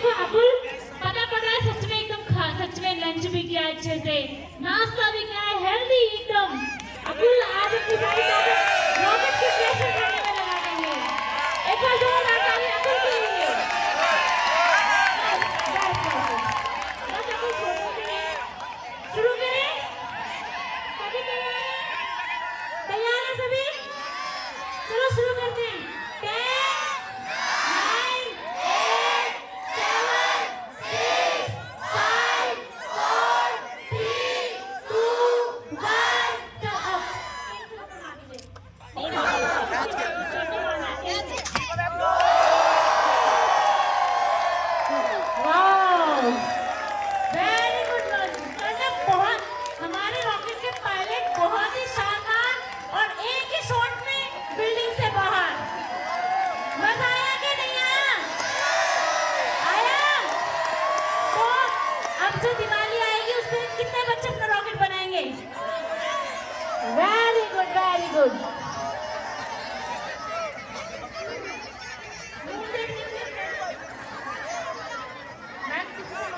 देखो अबुल, पता पड़ रहा है सच में एकदम सच में लंच भी किया अच्छे से, नाश्ता भी किया है हेल्दी एकदम। अबुल आज अपनी सारी रॉकेट की प्रेशर खाने में लगा देंगे। एक बार जोरदार ताली अबुल के लिए। बस अबुल छोड़ो करें, शुरू करें। सभी तैयार हैं सभी? चलो शुरू करते हैं। 10 9 8 7 6 5 4 3 2 1 चलो वाओ वेरी गुड मतलब बहुत हमारे रॉकेट के पायलट बहुत ही शानदार और एक ही शॉट में बिल्डिंग से बाहर। मजा आया कि नहीं आया? आया? तो अब जो दिवाली आएगी उस दिन कितने बच्चे अपना रॉकेट बनाएंगे? Very good very good.